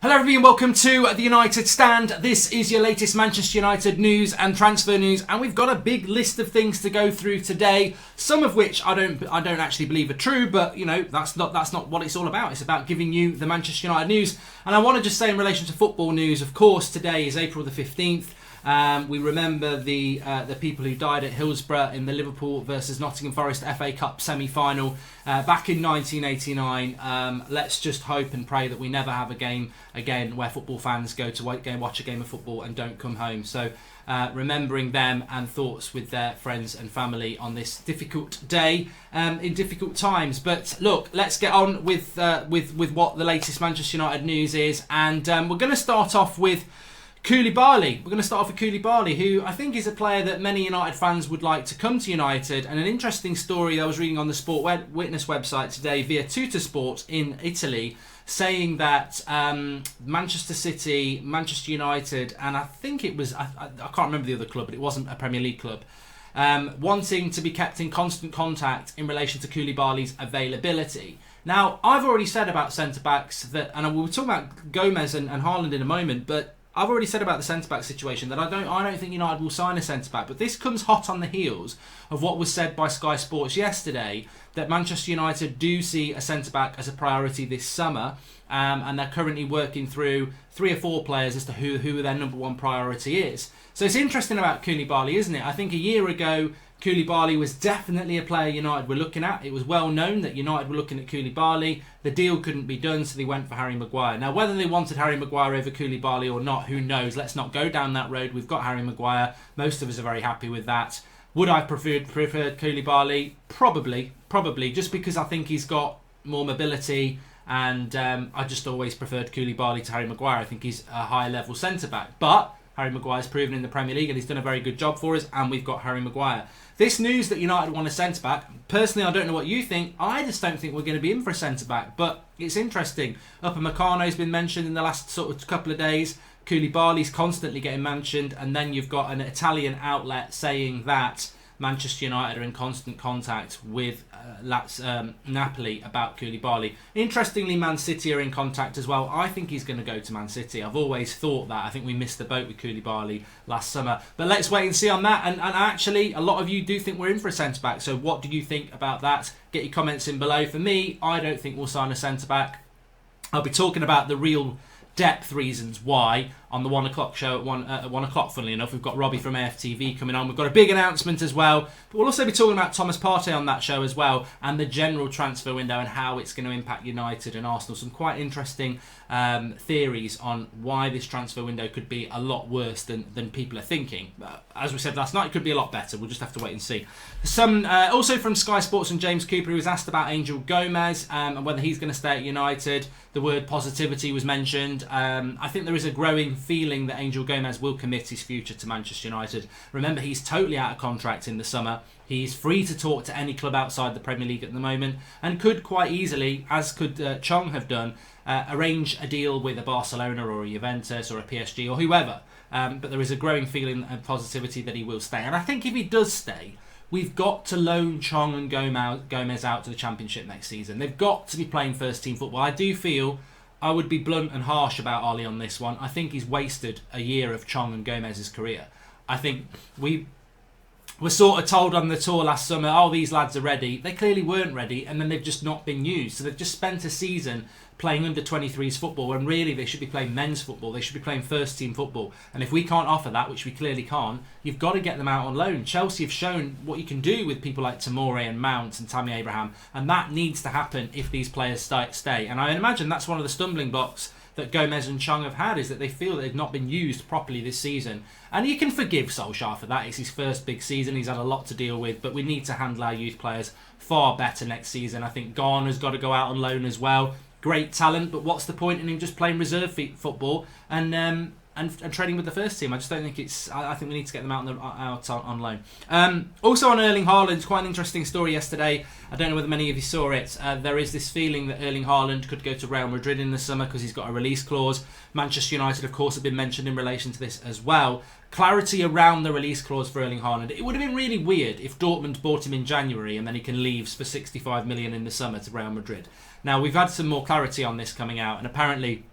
Hello everybody and welcome to the United Stand. This is your latest Manchester United news and transfer news, and we've got a big list of things to go through today. Some of which I don't actually believe are true, but you know that's not what it's all about. It's about giving you the Manchester United news. And I want to just say in relation to football news, of course, today is April the 15th. We remember the people who died at Hillsborough in the Liverpool versus Nottingham Forest FA Cup semi-final back in 1989. Let's just hope and pray that we never have a game again where football fans go to watch a game of football and don't come home. So remembering them and thoughts with their friends and family on this difficult day in difficult times. But look, let's get on with what the latest Manchester United news is, and we're going to start off with Koulibaly. We're going to start off with Koulibaly, who I think is a player that many United fans would like to come to United. And an interesting story I was reading on the Sport Witness website today via Tuttosport in Italy, saying that Manchester City, Manchester United, and I think it was, I can't remember the other club, but it wasn't a Premier League club, wanting to be kept in constant contact in relation to Koulibaly's availability. Now, I've already said about centre-backs that, and we'll talk about Gomez and Haaland in a moment, but I've already said about the centre-back situation that I don't think United will sign a centre-back, but this comes hot on the heels of what was said by Sky Sports yesterday, that Manchester United do see a centre-back as a priority this summer, and they're currently working through 3 or 4 players as to who their number one priority is. So it's interesting about Koulibaly, isn't it? I think a year ago, Koulibaly was definitely a player United were looking at. It was well known that United were looking at Koulibaly. The deal couldn't be done, so they went for Harry Maguire. Now, whether they wanted Harry Maguire over Koulibaly or not, who knows? Let's not go down that road. We've got Harry Maguire. Most of us are very happy with that. Would I preferred Koulibaly? Probably, just because I think he's got more mobility, and I just always preferred Koulibaly to Harry Maguire. I think he's a higher level centre-back. But Harry Maguire's proven in the Premier League and he's done a very good job for us, and we've got Harry Maguire. This news that United want a centre-back, personally I don't know what you think, I just don't think we're going to be in for a centre-back, but it's interesting. Upamecano's been mentioned in the last sort of couple of days, Koulibaly's constantly getting mentioned, and then you've got an Italian outlet saying that Manchester United are in constant contact with Napoli about Koulibaly. Interestingly, Man City are in contact as well. I think he's going to go to Man City. I've always thought that. I think we missed the boat with Koulibaly last summer. But let's wait and see on that. And actually, a lot of you do think we're in for a centre-back. So what do you think about that? Get your comments in below. For me, I don't think we'll sign a centre-back. I'll be talking about the real depth reasons why on the 1 o'clock show at 1 o'clock. Funnily enough, we've got Robbie from AFTV coming on. We've got a big announcement as well, but we'll also be talking about Thomas Partey on that show as well, and the general transfer window and how it's going to impact United and Arsenal. Some quite interesting theories on why this transfer window could be a lot worse than people are thinking. As we said last night, it could be a lot better. We'll just have to wait and see. Some also from Sky Sports and James Cooper, who was asked about Angel Gomez and whether he's going to stay at United. The word positivity was mentioned. I think there is a growing feeling that Angel Gomez will commit his future to Manchester United. Remember, he's totally out of contract in the summer. He's free to talk to any club outside the Premier League at the moment, and could quite easily, as could Chong have done, arrange a deal with a Barcelona or a Juventus or a PSG or whoever. But there is a growing feeling of positivity that he will stay. And I think if he does stay, we've got to loan Chong and Gomez out to the Championship next season. They've got to be playing first team football. I do feel I would be blunt and harsh about Ollie on this one. I think he's wasted a year of Chong and Gomez's career. I think we were sort of told on the tour last summer, oh, these lads are ready. They clearly weren't ready, and then they've just not been used. So they've just spent a season playing under 23s football when really they should be playing men's football. They should be playing first team football. And if we can't offer that, which we clearly can't, you've got to get them out on loan. Chelsea have shown what you can do with people like Tomori and Mount and Tammy Abraham, and that needs to happen if these players stay. And I imagine that's one of the stumbling blocks that Gomez and Chong have had, is that they feel that they've not been used properly this season. And you can forgive Solskjaer for that. It's his first big season. He's had a lot to deal with, but we need to handle our youth players far better next season. I think Garner's got to go out on loan as well. Great talent, but what's the point in him just playing reserve football and training with the first team? I just don't think it's. I think we need to get them out on loan. Also on Erling Haaland, quite an interesting story yesterday. I don't know whether many of you saw it. There is this feeling that Erling Haaland could go to Real Madrid in the summer because he's got a release clause. Manchester United, of course, have been mentioned in relation to this as well. Clarity around the release clause for Erling Haaland. It would have been really weird if Dortmund bought him in January and then he can leave for 65 million in the summer to Real Madrid. Now, we've had some more clarity on this coming out, and apparently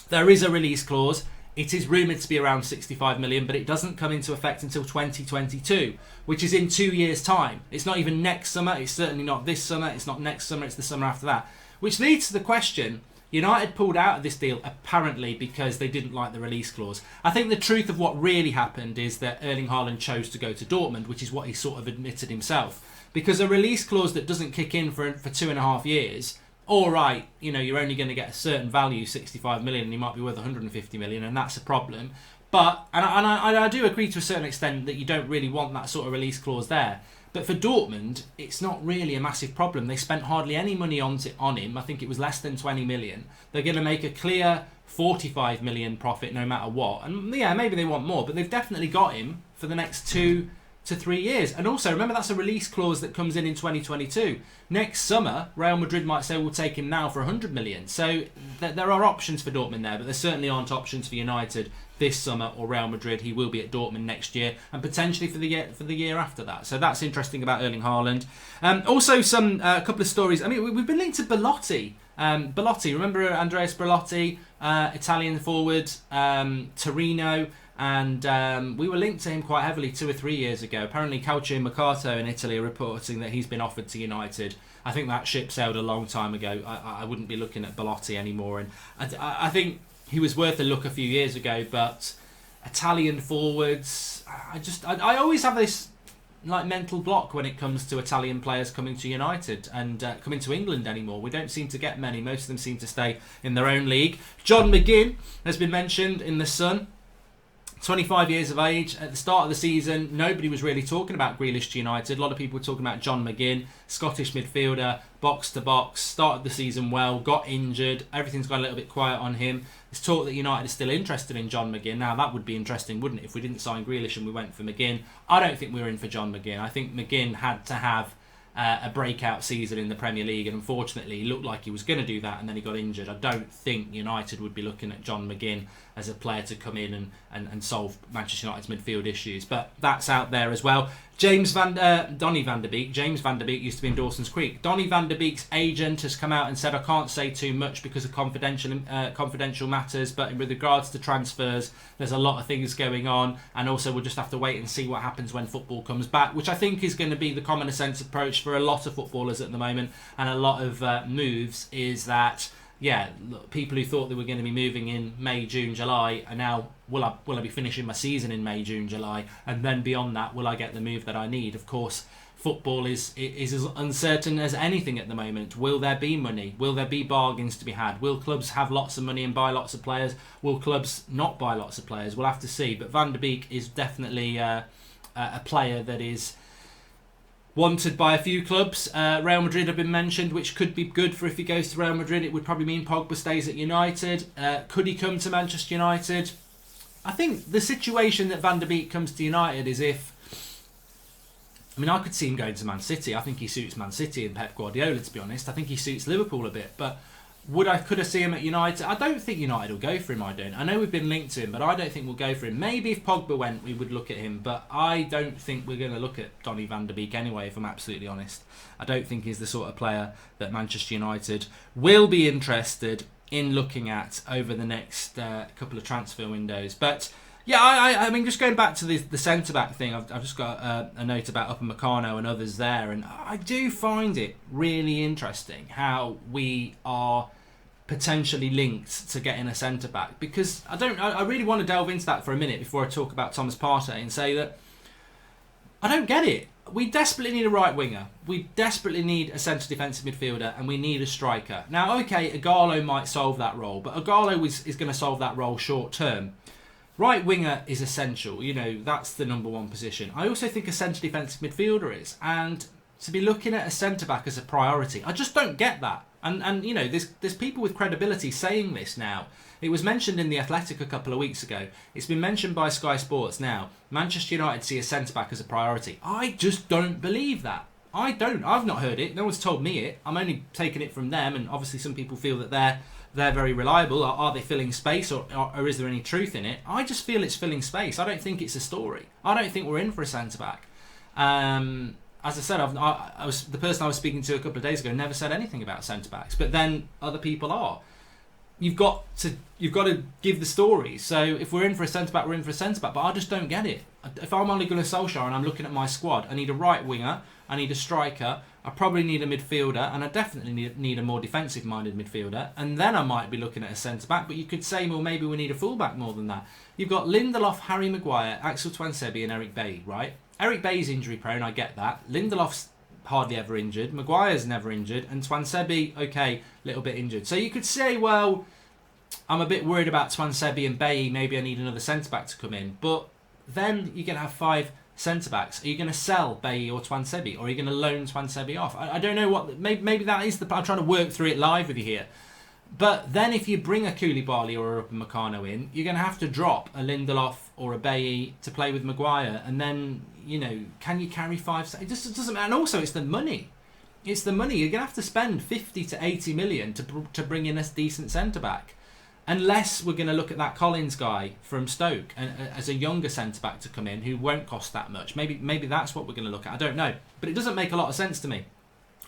There is a release clause. It is rumoured to be around 65 million, but it doesn't come into effect until 2022, which is in 2 years' time. It's not even next summer. It's certainly not this summer. It's not next summer. It's the summer after that. Which leads to the question, United pulled out of this deal apparently because they didn't like the release clause. I think the truth of what really happened is that Erling Haaland chose to go to Dortmund, which is what he sort of admitted himself. Because a release clause that doesn't kick in for 2.5 years... all right, you're only going to get a certain value, 65 million, and you might be worth 150 million, and that's a problem. But, and I do agree to a certain extent that you don't really want that sort of release clause there. But for Dortmund, it's not really a massive problem. They spent hardly any money on him. I think it was less than 20 million. They're going to make a clear 45 million profit no matter what. And yeah, maybe they want more, but they've definitely got him for the next 2 to 3 years. And also, remember, that's a release clause that comes in 2022. Next summer, Real Madrid might say, we'll take him now for 100 million. So there are options for Dortmund there, but there certainly aren't options for United this summer or Real Madrid. He will be at Dortmund next year and potentially for the year after that. So that's interesting about Erling Haaland. Also, a couple of stories. I mean, we've been linked to Belotti. Belotti, remember Andreas Belotti, Italian forward, Torino. And we were linked to him quite heavily 2 or 3 years ago. Apparently Calcio Mercato in Italy are reporting that he's been offered to United. I think that ship sailed a long time ago. I wouldn't be looking at Belotti anymore. And I think he was worth a look a few years ago, but Italian forwards, I always have this like mental block when it comes to Italian players coming to United and coming to England anymore. We don't seem to get many. Most of them seem to stay in their own league. John McGinn has been mentioned in The Sun. 25 years of age. At the start of the season, nobody was really talking about Grealish to United. A lot of people were talking about John McGinn, Scottish midfielder, box to box, started the season well, got injured. Everything's got a little bit quiet on him. There's talk that United is still interested in John McGinn. Now, that would be interesting, wouldn't it, if we didn't sign Grealish and we went for McGinn. I don't think we were in for John McGinn. I think McGinn had to have a breakout season in the Premier League, and unfortunately he looked like he was going to do that and then he got injured. I don't think United would be looking at John McGinn as a player to come in and solve Manchester United's midfield issues, but that's out there as well. Donny van der Beek. James van der Beek used to be in Dawson's Creek. Donny van der Beek's agent has come out and said, I can't say too much because of confidential matters, but with regards to transfers, there's a lot of things going on, and also we'll just have to wait and see what happens when football comes back, which I think is going to be the common sense approach for a lot of footballers at the moment, and a lot of moves is that, yeah, look, people who thought they were going to be moving in May, June, July are now, will I be finishing my season in May, June, July, and then beyond that, will I get the move that I need? Of course, football is as uncertain as anything at the moment. Will there be money? Will there be bargains to be had? Will clubs have lots of money and buy lots of players? Will clubs not buy lots of players? We'll have to see. But Van der Beek is definitely a player that is wanted by a few clubs. Real Madrid have been mentioned, which could be good for if he goes to Real Madrid. It would probably mean Pogba stays at United. Could he come to Manchester United? I think the situation that Van der Beek comes to United is I could see him going to Man City. I think he suits Man City and Pep Guardiola, to be honest. I think he suits Liverpool a bit, but could I see him at United? I don't think United will go for him, I know we've been linked to him, but I don't think we'll go for him. Maybe if Pogba went, we would look at him, but I don't think we're going to look at Donny van der Beek anyway, if I'm absolutely honest. I don't think he's the sort of player that Manchester United will be interested in looking at over the next couple of transfer windows. But yeah, I mean, just going back to the centre-back thing, I've just got a note about Upamecano and others there, and I do find it really interesting how we are potentially linked to getting a centre-back, because I really want to delve into that for a minute before I talk about Thomas Partey and say that I don't get it. We desperately need a right winger. We desperately need a centre defensive midfielder, and we need a striker. Now, okay, Ighalo might solve that role, but Ighalo is going to solve that role short term. Right winger is essential. That's the number one position. I also think a centre defensive midfielder is, and to be looking at a centre back as a priority, I just don't get that. And there's people with credibility saying this now. It was mentioned in The Athletic a couple of weeks ago. It's been mentioned by Sky Sports now. Manchester United see a centre-back as a priority. I just don't believe that. I don't. I've not heard it. No one's told me it. I'm only taking it from them, and obviously some people feel that they're very reliable. Are they filling space, or is there any truth in it? I just feel it's filling space. I don't think it's a story. I don't think we're in for a centre-back. As I said, the person I was speaking to a couple of days ago never said anything about centre-backs, but then other people are. you've got to give the story. So if we're in for a centre back, we're in for a centre back. But I just don't get it. If I'm Ole Gunnar Solskjaer and I'm looking at my squad, I need a right winger, I need a striker, I probably need a midfielder, and I definitely need a more defensive-minded midfielder. And then I might be looking at a centre back. But you could say, well, maybe we need a fullback more than that. You've got Lindelof, Harry Maguire, Axel Tuanzebe, and Eric Bailly, right? Eric Bailly's injury prone, I get that. Lindelof's hardly ever injured. Maguire's never injured, and Tuanzebe, okay, little bit injured. So you could say, well, I'm a bit worried about Tuanzebe and Bailly. Maybe I need another centre back to come in. But then you're going to have 5 centre backs. Are you going to sell Bailly or Tuanzebe, or are you going to loan Tuanzebe off? I don't know what. Maybe that is the. I'm trying to work through it live with you here. But then if you bring a Koulibaly or a Meccano in, you're going to have to drop a Lindelof or a Bailly to play with Maguire, and then can you carry 5? It just doesn't matter. And also, it's the money. It's the money. You're going to have to spend 50 to 80 million to bring in a decent centre back. Unless we're going to look at that Collins guy from Stoke as a younger centre-back to come in who won't cost that much. Maybe that's what we're going to look at. I don't know. But it doesn't make a lot of sense to me.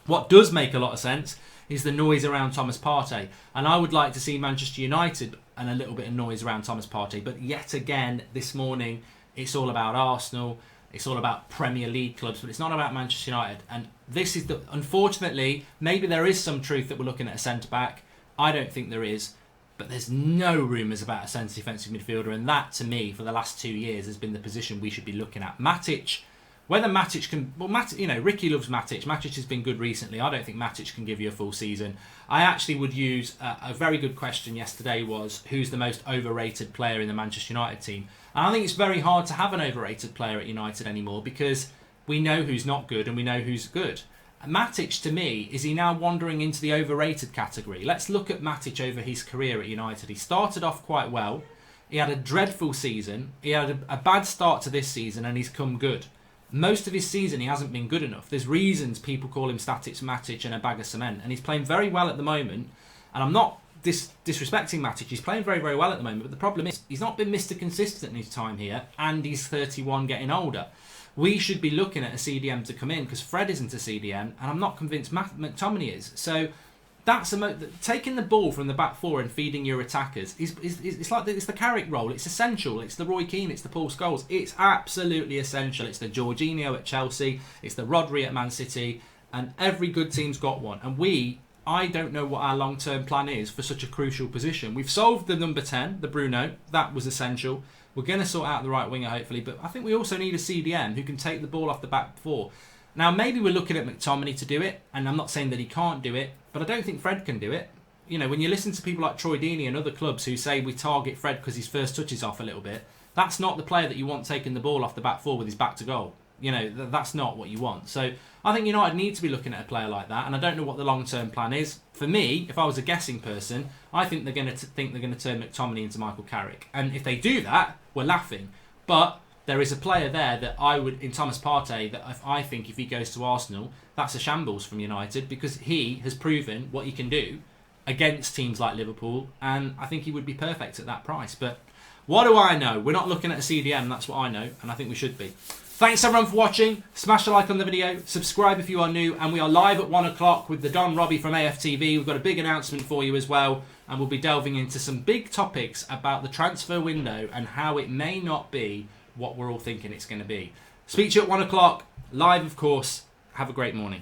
What does make a lot of sense is the noise around Thomas Partey. And I would like to see Manchester United and a little bit of noise around Thomas Partey. But yet again, this morning, it's all about Arsenal. It's all about Premier League clubs. But it's not about Manchester United. And this is unfortunately, maybe there is some truth that we're looking at a centre-back. I don't think there is. But there's no rumours about a centre defensive midfielder, and that, to me, for the last 2 years, has been the position we should be looking at. Matic, whether Matic can... Well, Ricky loves Matic. Matic has been good recently. I don't think Matic can give you a full season. I actually would use... a very good question yesterday was, who's the most overrated player in the Manchester United team? And I think it's very hard to have an overrated player at United anymore, because we know who's not good and we know who's good. Matic, to me, is he now wandering into the overrated category? Let's look at Matic over his career at United. He started off quite well. He had a dreadful season. He had a bad start to this season, and he's come good. Most of his season, he hasn't been good enough. There's reasons people call him Static Matic and a bag of cement, and he's playing very well at the moment. And I'm not disrespecting Matic. He's playing very, very well at the moment. But the problem is, he's not been Mr. Consistent in his time here, and he's 31, getting older. We should be looking at a CDM to come in, because Fred isn't a CDM, and I'm not convinced McTominay is. So that's taking the ball from the back four and feeding your attackers. It's like it's the Carrick role. It's essential. It's the Roy Keane. It's the Paul Scholes. It's absolutely essential. It's the Jorginho at Chelsea. It's the Rodri at Man City, and every good team's got one. And I don't know what our long-term plan is for such a crucial position. We've solved the number 10, the Bruno. That was essential. We're going to sort out the right winger, hopefully. But I think we also need a CDM who can take the ball off the back four. Now, maybe we're looking at McTominay to do it. And I'm not saying that he can't do it. But I don't think Fred can do it. You know, when you listen to people like Troy Deeney and other clubs who say we target Fred because his first touch is off a little bit, that's not the player that you want taking the ball off the back four with his back to goal. You know, that's not what you want. So I think United need to be looking at a player like that, and I don't know what the long-term plan is. For me, if I was a guessing person, I think they're going to turn McTominay into Michael Carrick. And if they do that, we're laughing. But there is a player there that I would, in Thomas Partey, that I think if he goes to Arsenal, that's a shambles from United, because he has proven what he can do against teams like Liverpool, and I think he would be perfect at that price. But what do I know? We're not looking at a CDM, that's what I know, and I think we should be. Thanks everyone for watching. Smash a like on the video, subscribe if you are new, and we are live at 1 o'clock with the Don Robbie from AFTV. We've got a big announcement for you as well, and we'll be delving into some big topics about the transfer window and how it may not be what we're all thinking it's going to be. Speak to you at 1 o'clock, live of course. Have a great morning.